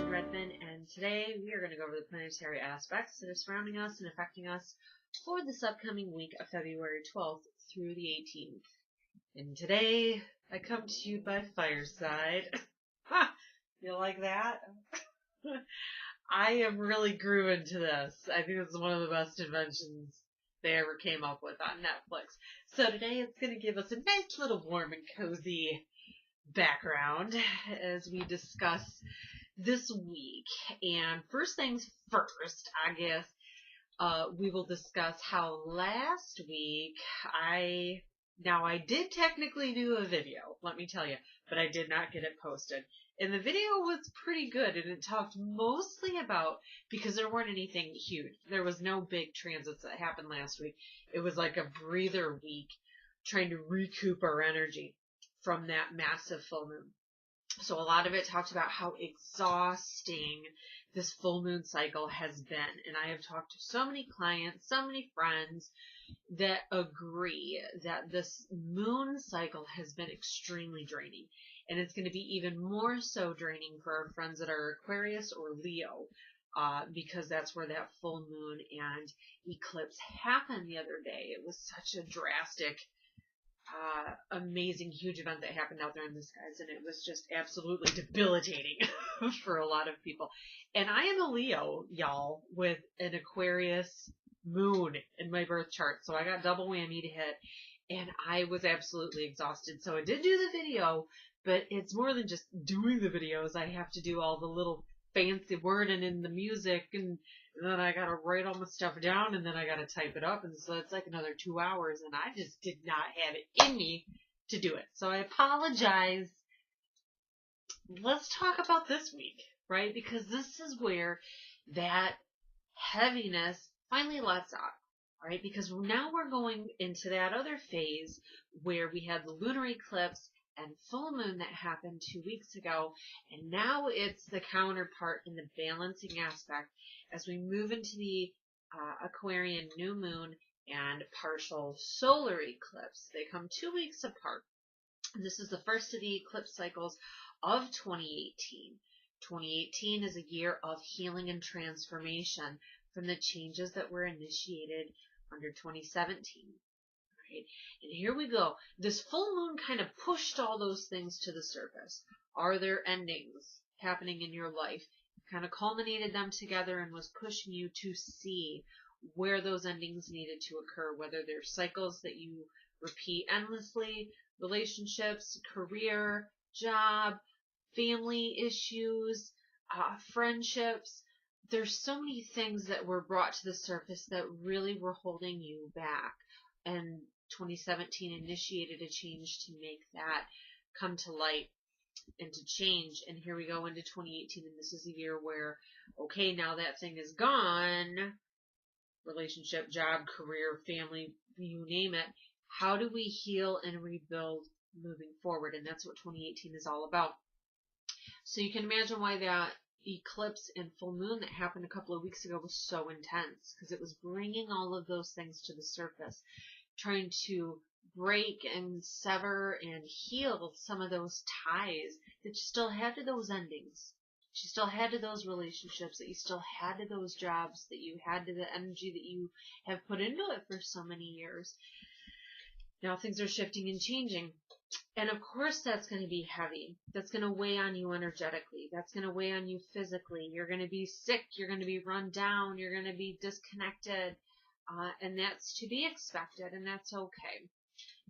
Redmond, and today we are going to go over the planetary aspects that are surrounding us and affecting us for this upcoming week of February 12th through the 18th. And today I come to you by fireside. Ha! You like that? I am really grooving to this. I think it's one of the best inventions they ever came up with on Netflix. So today it's going to give us a nice little warm and cozy background as we discuss this week. And first things first, I guess, we will discuss how last week I did technically do a video, let me tell you, but I did not get it posted. And the video was pretty good, and it talked mostly about, because there weren't anything huge, there was no big transits that happened last week. It was like a breather week, trying to recoup our energy from that massive full moon. So a lot of it talked about how exhausting this full moon cycle has been. And I have talked to so many clients, so many friends that agree that this moon cycle has been extremely draining. And it's going to be even more so draining for our friends that are Aquarius or Leo, because that's where that full moon and eclipse happened the other day. It was such a drastic amazing, huge event that happened out there in the skies, and it was just absolutely debilitating for a lot of people. And I am a Leo, y'all, with an Aquarius moon in my birth chart, so I got double whammy to hit, and I was absolutely exhausted. So I did do the video, but it's more than just doing the videos. I have to do all the little fancy wording in the music, and then I gotta write all my stuff down, and then I gotta type it up, and so it's like another 2 hours, and I just did not have it in me to do it. So I apologize. Let's talk about this week, right? Because this is where that heaviness finally lets out, right? Because now we're going into that other phase where we had the lunar eclipse and full moon that happened 2 weeks ago, and now it's the counterpart in the balancing aspect as we move into the Aquarian new moon and partial solar eclipse. They come 2 weeks apart. And this is the first of the eclipse cycles of 2018. 2018 is a year of healing and transformation from the changes that were initiated under 2017. Right? And here we go. This full moon kind of pushed all those things to the surface. Are there endings happening in your life? Kind of culminated them together and was pushing you to see where those endings needed to occur, whether they're cycles that you repeat endlessly, relationships, career, job, family issues, friendships. There's so many things that were brought to the surface that really were holding you back. And 2017 initiated a change to make that come to light and to change. And here we go into 2018, and this is a year where, okay, now that thing is gone, relationship, job, career, family, you name it, how do we heal and rebuild moving forward? And that's what 2018 is all about. So you can imagine why that eclipse and full moon that happened a couple of weeks ago was so intense, because it was bringing all of those things to the surface, trying to break and sever and heal some of those ties that you still had to those endings. You still had to those relationships, that you still had to those jobs, that you had to the energy that you have put into it for so many years. Now things are shifting and changing. And of course that's going to be heavy. That's going to weigh on you energetically. That's going to weigh on you physically. You're going to be sick. You're going to be run down. You're going to be disconnected. And that's to be expected, and that's okay.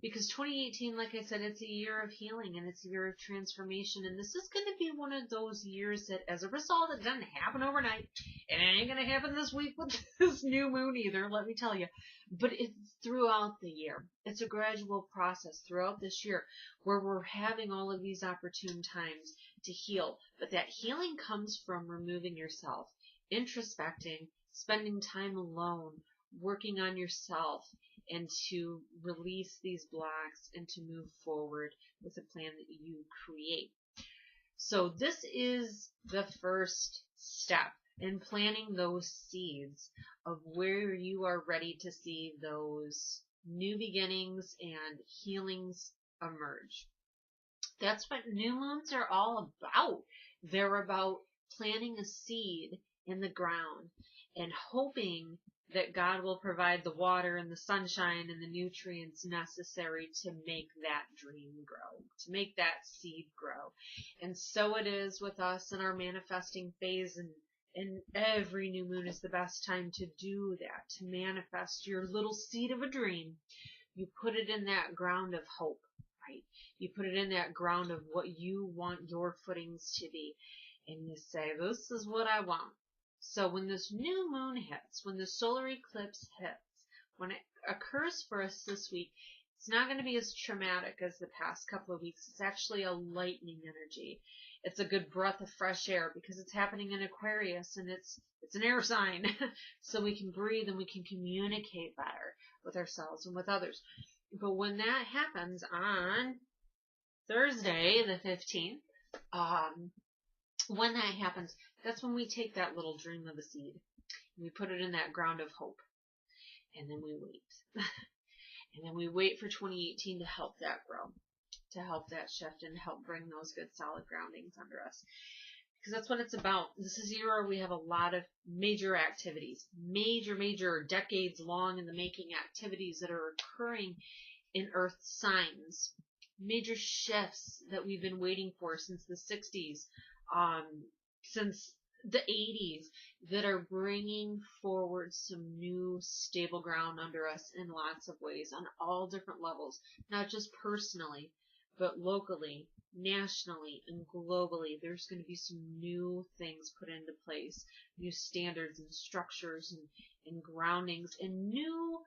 Because 2018, like I said, it's a year of healing, and it's a year of transformation, and this is going to be one of those years that, as a result, it doesn't happen overnight, and it ain't going to happen this week with this new moon either, let me tell you. But it's throughout the year. It's a gradual process throughout this year where we're having all of these opportune times to heal. But that healing comes from removing yourself, introspecting, spending time alone, working on yourself, and to release these blocks and to move forward with a plan that you create. So this is the first step in planting those seeds of where you are ready to see those new beginnings and healings emerge. That's what new moons are all about. They're about planting a seed in the ground and hoping that God will provide the water and the sunshine and the nutrients necessary to make that dream grow, to make that seed grow. And so it is with us in our manifesting phase, and every new moon is the best time to do that, to manifest your little seed of a dream. You put it in that ground of hope, right? You put it in that ground of what you want your footings to be. And you say, this is what I want. So when this new moon hits, when the solar eclipse hits, when it occurs for us this week, it's not going to be as traumatic as the past couple of weeks. It's actually a lightening energy. It's a good breath of fresh air because it's happening in Aquarius, and it's an air sign. So we can breathe and we can communicate better with ourselves and with others. But when that happens on Thursday, the 15th, when that happens, that's when we take that little dream of a seed and we put it in that ground of hope. And then we wait. And then we wait for 2018 to help that grow, to help that shift, and help bring those good solid groundings under us. Because that's what it's about. This is a year where we have a lot of major activities, major decades long in the making activities that are occurring in Earth signs. Major shifts that we've been waiting for since the 60s. Since the 80s, that are bringing forward some new stable ground under us in lots of ways on all different levels, not just personally, but locally, nationally, and globally. There's going to be some new things put into place, new standards and structures and groundings and new,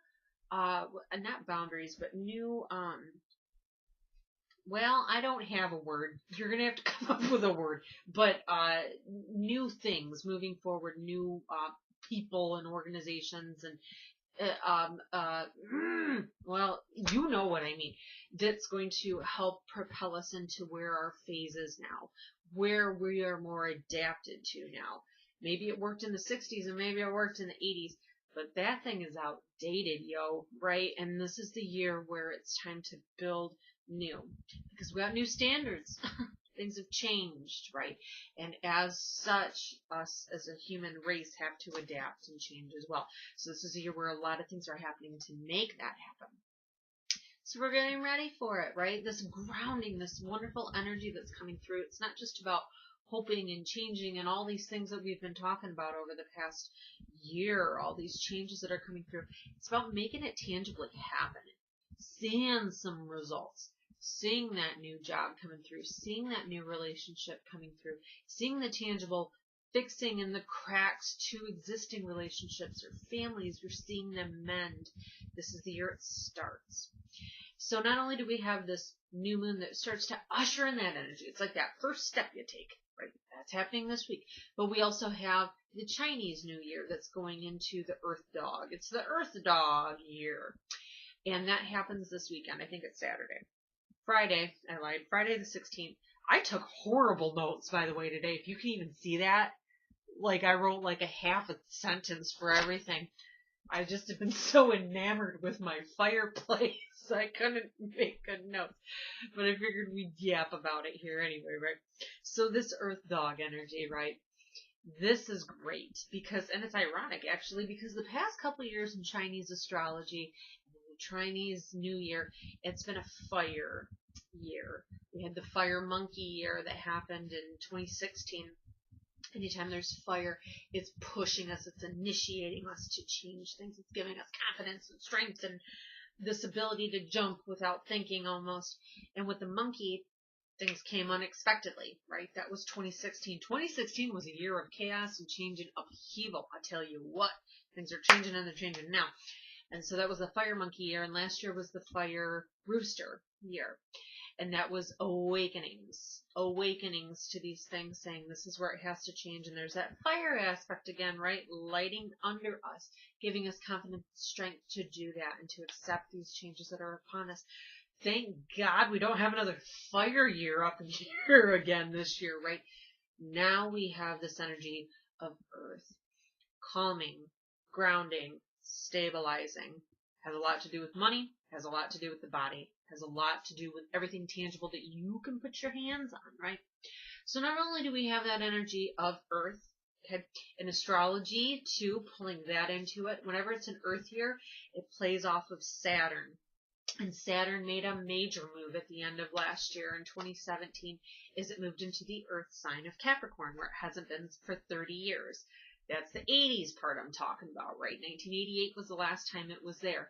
not boundaries, but new, well, I don't have a word. You're going to have to come up with a word. But new things moving forward, new people and organizations and, well, you know what I mean. That's going to help propel us into where our phase is now, where we are more adapted to now. Maybe it worked in the 60s and maybe it worked in the 80s. But that thing is outdated, right? And this is the year where it's time to build new, because we got new standards. Things have changed, right? And as such, us as a human race have to adapt and change as well. So this is a year where a lot of things are happening to make that happen. So we're getting ready for it, right? This grounding, this wonderful energy that's coming through. It's not just about hoping and changing and all these things that we've been talking about over the past year, all these changes that are coming through. It's about making it tangibly happen, seeing some results, seeing that new job coming through, seeing that new relationship coming through, seeing the tangible fixing in the cracks to existing relationships or families. You're seeing them mend. This is the year it starts. So not only do we have this new moon that starts to usher in that energy, it's like that first step you take, right? That's happening this week. But we also have the Chinese New Year that's going into the Earth Dog. It's the Earth Dog year. And that happens this weekend. I think it's Saturday. Friday, I lied. Friday the 16th. I took horrible notes, by the way, today. If you can even see that. Like, I wrote like a half a sentence for everything. I just have been so enamored with my fireplace. I couldn't make good notes. But I figured we'd yap about it here anyway, right? So this Earth Dog energy, right? This is great because, and it's ironic actually, because the past couple of years in Chinese astrology, the Chinese New Year, it's been a fire year. We had the fire monkey year that happened in 2016. Anytime there's fire, it's pushing us, it's initiating us to change things, it's giving us confidence and strength and this ability to jump without thinking almost. And with the monkey, things came unexpectedly, right? That was 2016. 2016 was a year of chaos and change and upheaval. I tell you what, things are changing and they're changing now. And so that was the fire monkey year, and last year was the fire rooster year. And that was awakenings to these things, saying this is where it has to change. And there's that fire aspect again, right? Lighting under us, giving us confidence and strength to do that and to accept these changes that are upon us. Thank God we don't have another fire year up in here again this year, right? Now we have this energy of earth, calming, grounding, stabilizing. Has a lot to do with money, has a lot to do with the body, has a lot to do with everything tangible that you can put your hands on, right? So not only do we have that energy of Earth, okay, in astrology too, pulling that into it, whenever it's an Earth year, it plays off of Saturn. And Saturn made a major move at the end of last year in 2017, as it moved into the Earth sign of Capricorn, where it hasn't been for 30 years. That's the 80s part I'm talking about, right? 1988 was the last time it was there.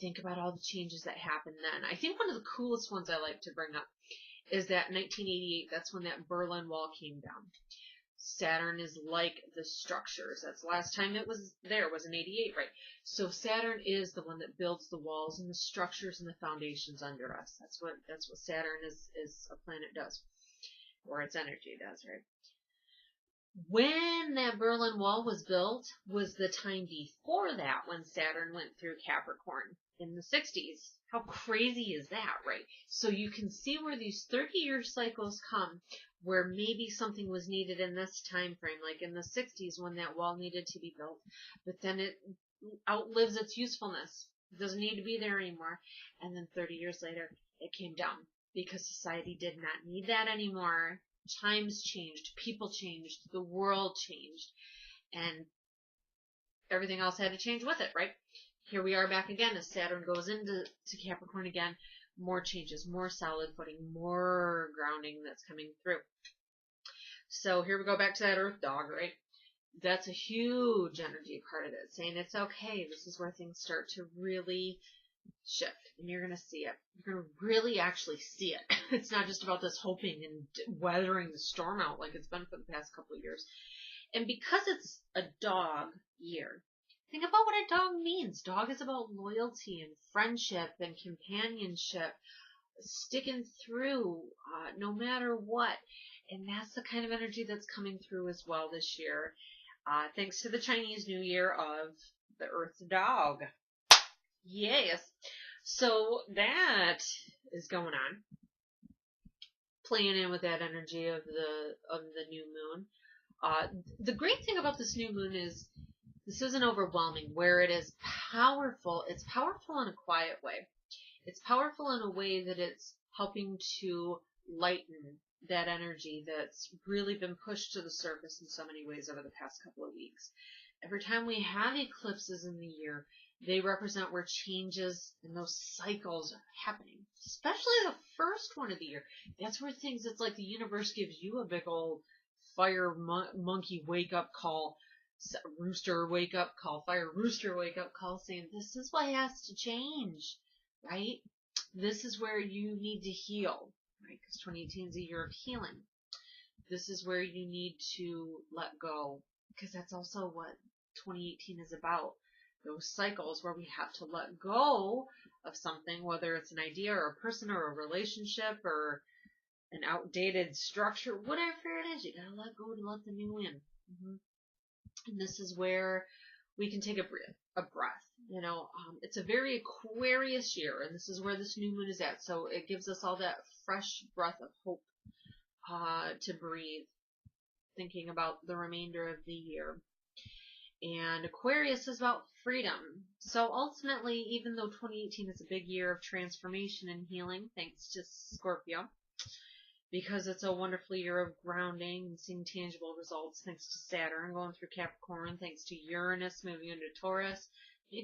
Think about all the changes that happened then. I think one of the coolest ones I like to bring up is that 1988, that's when that Berlin Wall came down. Saturn is like the structures. That's the last time it was there, was in 88, right? So Saturn is the one that builds the walls and the structures and the foundations under us. That's what Saturn is a planet does, or its energy does, right? When that Berlin Wall was built was the time before that, when Saturn went through Capricorn in the 60s. How crazy is that, right? So you can see where these 30-year cycles come, where maybe something was needed in this time frame, like in the 60s when that wall needed to be built, but then it outlives its usefulness. It doesn't need to be there anymore. And then 30 years later, it came down because society did not need that anymore. Times changed, people changed, the world changed, and everything else had to change with it, right? Here we are back again as Saturn goes into Capricorn again. More changes, more solid footing, more grounding that's coming through. So here we go back to that Earth dog, right? That's a huge energy part of it, saying it's okay. This is where things start to really shift, and you're going to see it. You're going to really actually see it. It's not just about this hoping and weathering the storm out like it's been for the past couple of years. And because it's a dog year, think about what a dog means. Dog is about loyalty and friendship and companionship, sticking through no matter what. And that's the kind of energy that's coming through as well this year, thanks to the Chinese New Year of the Earth dog. Yes. So that is going on, playing in with that energy of the new moon. The great thing about this new moon is this isn't overwhelming. Where it is powerful, it's powerful in a quiet way. It's powerful in a way that it's helping to lighten that energy that's really been pushed to the surface in so many ways over the past couple of weeks. Every time we have eclipses in the year, they represent where changes and those cycles are happening, especially the first one of the year. That's where things, it's like the universe gives you a big old fire monkey wake up call, rooster wake up call, fire rooster wake up call, saying this is what has to change, right? This is where you need to heal, right? Because 2018 is a year of healing. This is where you need to let go, because that's also what 2018 is about. Those cycles where we have to let go of something, whether it's an idea or a person or a relationship or an outdated structure, whatever it is, you gotta let go to let the new in. And this is where we can take a breath. You know, it's a very Aquarius year, and this is where this new moon is at. So it gives us all that fresh breath of hope to breathe, thinking about the remainder of the year. And Aquarius is about freedom. So ultimately, even though 2018 is a big year of transformation and healing, thanks to Scorpio, because it's a wonderful year of grounding and seeing tangible results, thanks to Saturn going through Capricorn, thanks to Uranus moving into Taurus,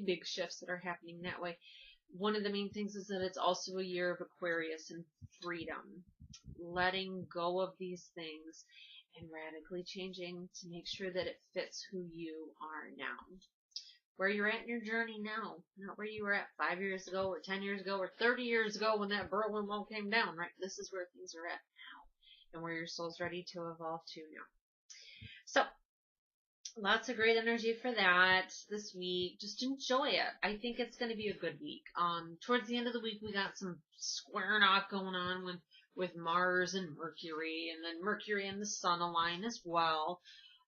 big shifts that are happening that way. One of the main things is that it's also a year of Aquarius and freedom, letting go of these things and radically changing to make sure that it fits who you are now. Where you're at in your journey now, not where you were at 5 years ago or 10 years ago or 30 years ago when that Berlin Wall came down, right? This is where things are at now and where your soul's ready to evolve to now. So, lots of great energy for that this week. Just enjoy it. I think it's going to be a good week. Towards the end of the week, we got some squaring off going on with Mars and Mercury, and then Mercury and the Sun align as well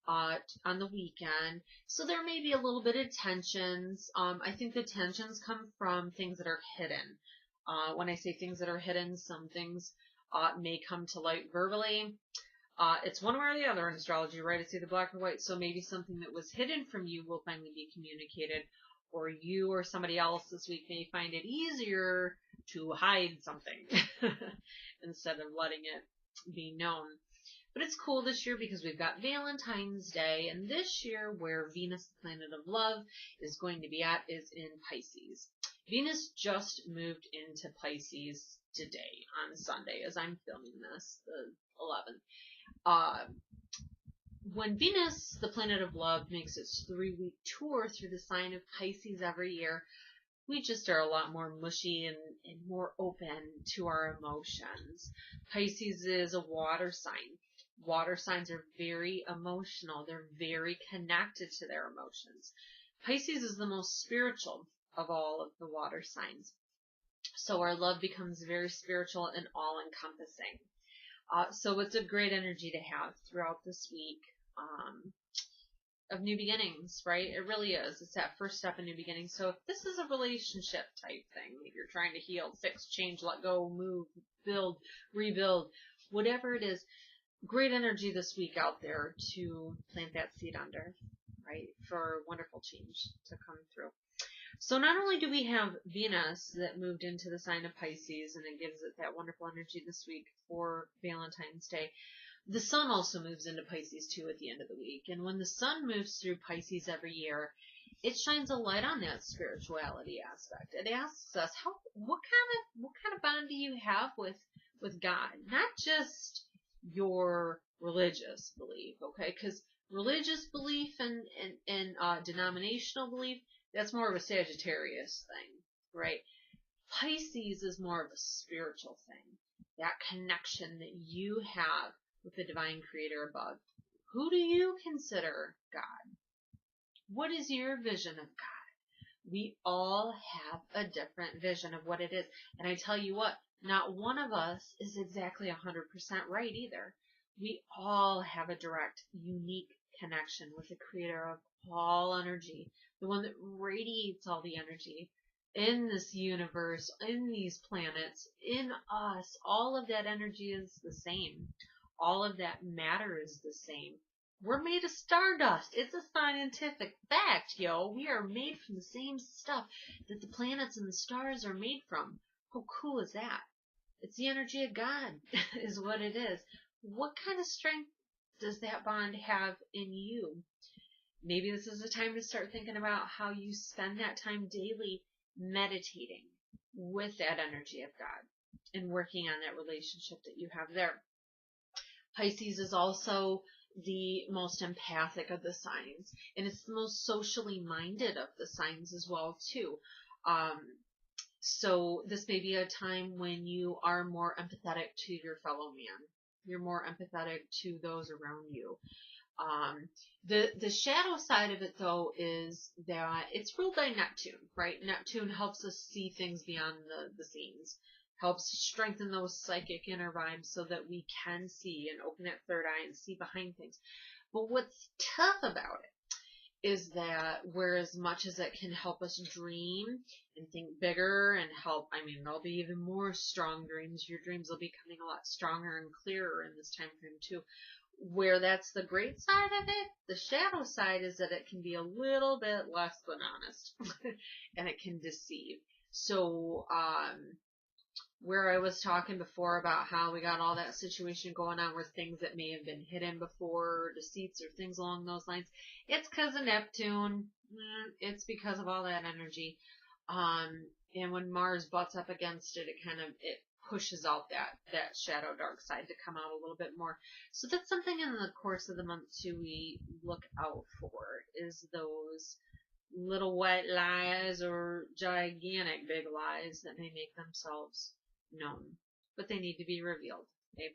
on the weekend. So there may be a little bit of tensions. I think the tensions come from things that are hidden. When I say things that are hidden, some things may come to light verbally. It's one way or the other in astrology, right? It's either black or white. So maybe something that was hidden from you will finally be communicated, or you or somebody else this week may find it easier to hide something instead of letting it be known. But it's cool this year because we've got Valentine's Day, and this year where Venus, the planet of love, is going to be at is in Pisces. Venus just moved into Pisces today on Sunday as I'm filming this, the 11th. When Venus, the planet of love, makes its 3-week tour through the sign of Pisces every year, we just are a lot more mushy and more open to our emotions. Pisces is a water sign. Water signs are very emotional. They're very connected to their emotions. Pisces is the most spiritual of all of the water signs. So our love becomes very spiritual and all-encompassing. So it's a great energy to have throughout this week of new beginnings, right? It really is. It's that first step in new beginnings. So if this is a relationship type thing, if you're trying to heal, fix, change, let go, move, build, rebuild, whatever it is, great energy this week out there to plant that seed under, right? For wonderful change to come through. So not only do we have Venus that moved into the sign of Pisces, and it gives it that wonderful energy this week for Valentine's Day, the sun also moves into Pisces too at the end of the week. And when the sun moves through Pisces every year, it shines a light on that spirituality aspect. It asks us, what kind of bond do you have with God? Not just your religious belief, okay? Because religious belief and denominational belief, that's more of a Sagittarius thing, right? Pisces is more of a spiritual thing. That connection that you have with the divine creator above. Who do you consider God? What is your vision of God? We all have a different vision of what it is. And I tell you what, not one of us is exactly 100% right either. We all have a direct, unique connection with the creator of all energy, the one that radiates all the energy in this universe, in these planets, in us. All of that energy is the same. All of that matter is the same. We're made of stardust. It's a scientific fact, yo. We are made from the same stuff that the planets and the stars are made from. How cool is that? It's the energy of God is what it is. What kind of strength does that bond have in you? Maybe this is a time to start thinking about how you spend that time daily meditating with that energy of God and working on that relationship that you have there. Pisces is also the most empathic of the signs, and it's the most socially minded of the signs as well too. So this may be a time when you are more empathetic to your fellow man. You're more empathetic to those around you. The shadow side of it, though, is that it's ruled by Neptune, right? Neptune helps us see things beyond the scenes, helps strengthen those psychic inner vibes so that we can see and open that third eye and see behind things. But what's tough about it is that whereas much as it can help us dream and think bigger and help, there'll be even more strong dreams. Your dreams will be coming a lot stronger and clearer in this time frame too. Where that's the great side of it, the shadow side is that it can be a little bit less than honest and it can deceive. So, where I was talking before about how we got all that situation going on where things that may have been hidden before, deceits or things along those lines, it's because of Neptune. It's because of all that energy. And when Mars butts up against it, it pushes out that shadow dark side to come out a little bit more. So that's something in the course of the month too we look out for, is those little white lies or gigantic big lies that may make themselves known, but they need to be revealed. Okay?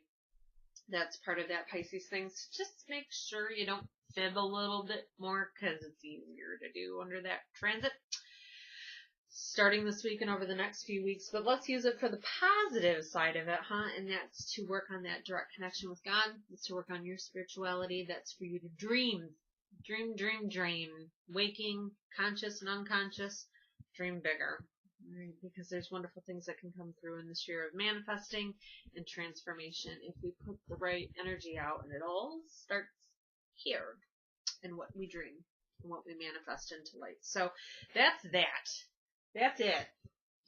That's part of that Pisces thing. So just make sure you don't fib a little bit more, because it's easier to do under that transit. Starting this week and over the next few weeks, but let's use it for the positive side of it, and that's to work on that direct connection with God. It's to work on your spirituality. That's for you to dream. Dream. Waking, conscious and unconscious, dream bigger. Right? Because there's wonderful things that can come through in this year of manifesting and transformation if we put the right energy out, and it all starts here in what we dream and what we manifest into light. So that's that. That's it.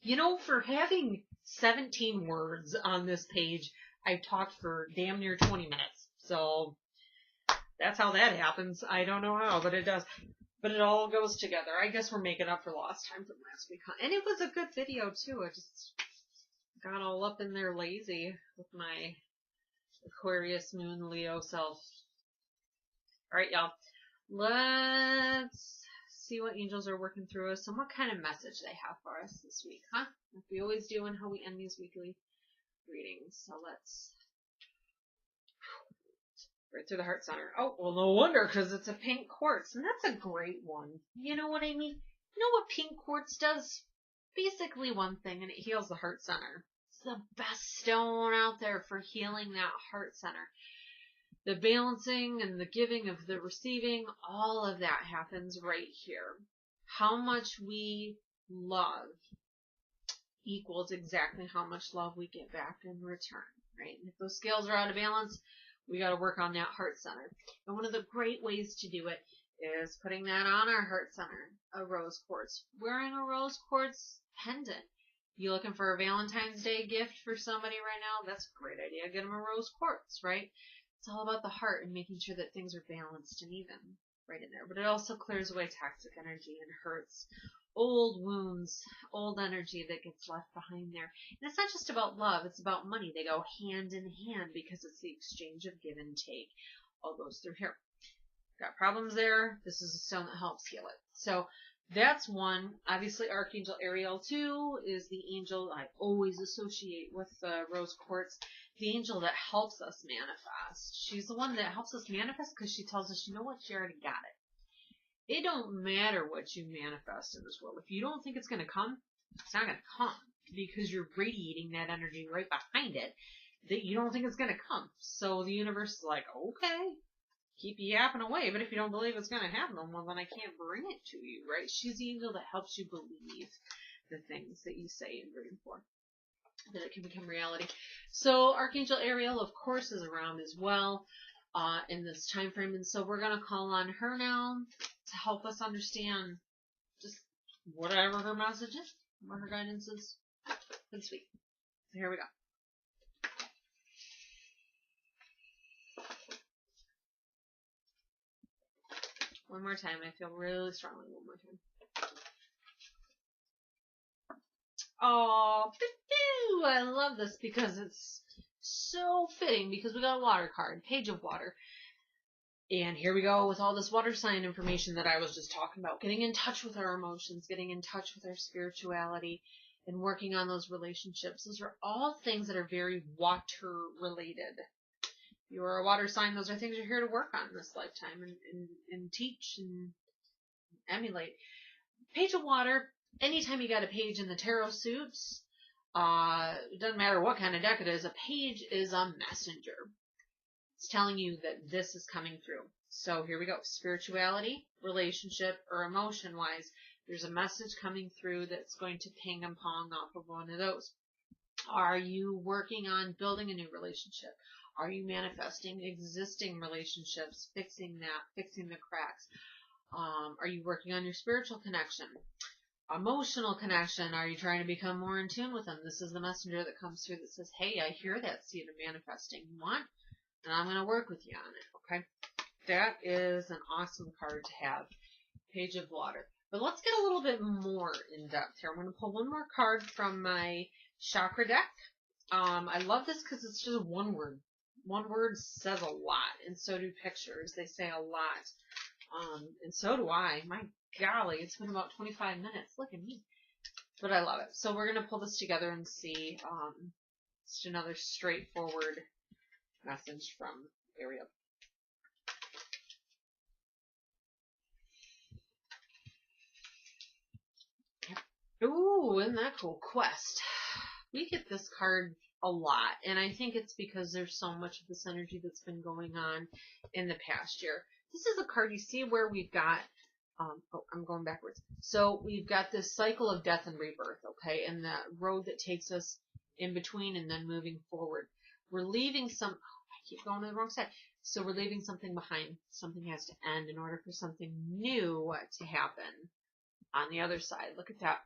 You know, for having 17 words on this page, I've talked for damn near 20 minutes. So that's how that happens. I don't know how, but it does. But it all goes together. I guess we're making up for lost time from last week, huh? And it was a good video, too. I just got all up in there lazy with my Aquarius Moon Leo self. Alright, y'all. Let's see what angels are working through us and what kind of message they have for us this week, huh? Like we always do and how we end these weekly readings. So let's... Right through the heart center. Oh, well, no wonder, because it's a pink quartz, and that's a great one. You know what I mean? You know what pink quartz does? Basically one thing, and it heals the heart center. It's the best stone out there for healing that heart center. The balancing and the giving of the receiving, all of that happens right here. How much we love equals exactly how much love we get back in return, right? And if those scales are out of balance, we got to work on that heart center. And one of the great ways to do it is putting that on our heart center, a rose quartz. Wearing a rose quartz pendant. You looking for a Valentine's Day gift for somebody right now? That's a great idea. Get them a rose quartz, right? It's all about the heart and making sure that things are balanced and even right in there. But it also clears away toxic energy and hurts, old wounds, old energy that gets left behind there. And it's not just about love, it's about money. They go hand in hand because it's the exchange of give and take. All goes through here. Got problems there. This is a stone that helps heal it. So that's one. Obviously, Archangel Ariel, too, is the angel I always associate with rose quartz. The angel that helps us manifest. She's the one that helps us manifest because she tells us, you know what, you already got it. It don't matter what you manifest in this world. If you don't think it's going to come, it's not going to come because you're radiating that energy right behind it that you don't think it's going to come. So the universe is like, okay, keep yapping away. But if you don't believe it's going to happen, well, then I can't bring it to you, right? She's the angel that helps you believe the things that you say and dream for, that it can become reality. So Archangel Ariel, of course, is around as well in this time frame. And so we're going to call on her now to help us understand just whatever her message is, what her guidance is for this week. So here we go. One more time. I feel really strongly one more time. Oh, I love this because it's so fitting because we got a water card, Page of Water. And here we go with all this water sign information that I was just talking about. Getting in touch with our emotions, getting in touch with our spirituality, and working on those relationships. Those are all things that are very water related. If you are a water sign, those are things you're here to work on in this lifetime and teach and emulate. Page of Water, anytime you got a page in the tarot suits, it doesn't matter what kind of deck it is, a page is a messenger. It's telling you that this is coming through. So here we go. Spirituality, relationship, or emotion-wise, there's a message coming through that's going to ping and pong off of one of those. Are you working on building a new relationship? Are you manifesting existing relationships, fixing the cracks? Are you working on your spiritual connection? Emotional connection. Are you trying to become more in tune with them? This is the messenger that comes through that says, hey, I hear that seed of manifesting. You want? And I'm going to work with you on it, okay? That is an awesome card to have. Page of Water. But let's get a little bit more in depth here. I'm going to pull one more card from my chakra deck. I love this because it's just one word. One word says a lot, and so do pictures. They say a lot. And so do I. My golly, it's been about 25 minutes. Look at me. But I love it. So we're going to pull this together and see just another straightforward message from Ariel. Ooh, isn't that cool? Quest. We get this card a lot, and I think it's because there's so much of this energy that's been going on in the past year. This is a card you see where we've got, I'm going backwards. So we've got this cycle of death and rebirth, okay, and that road that takes us in between and then moving forward. We're leaving I keep going to the wrong side. So we're leaving something behind. Something has to end in order for something new to happen on the other side. Look at that.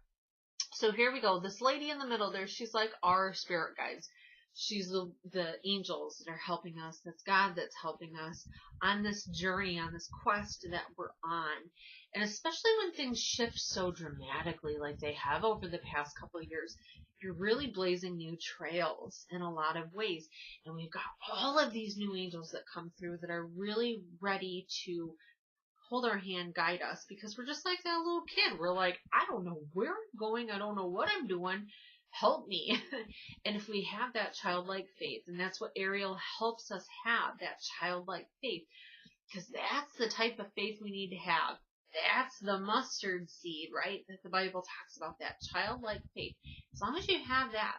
So here we go. This lady in the middle there, she's like our spirit guides. She's the angels that are helping us. That's God that's helping us on this journey, on this quest that we're on. And especially when things shift so dramatically like they have over the past couple of years, you're really blazing new trails in a lot of ways. And we've got all of these new angels that come through that are really ready to hold our hand, guide us, because we're just like that little kid. We're like, I don't know where I'm going. I don't know what I'm doing. Help me. And if we have that childlike faith, and that's what Ariel helps us have, that childlike faith, because that's the type of faith we need to have. That's the mustard seed, right? That the Bible talks about, that childlike faith. As long as you have that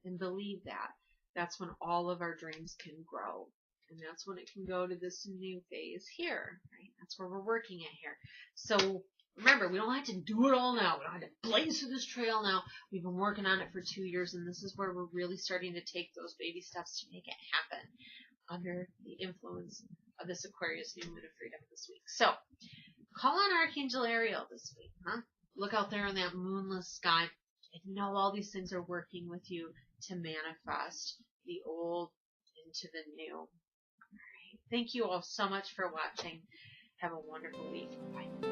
and believe that, that's when all of our dreams can grow. And that's when it can go to this new phase here, right? That's where we're working at here. So remember, we don't have to do it all now. We don't have to blaze through this trail now. We've been working on it for 2 years, and this is where we're really starting to take those baby steps to make it happen under the influence of this Aquarius new moon of freedom this week. So call on Archangel Ariel this week, huh? Look out there in that moonless sky and know all these things are working with you to manifest the old into the new. All right. Thank you all so much for watching. Have a wonderful week. Bye.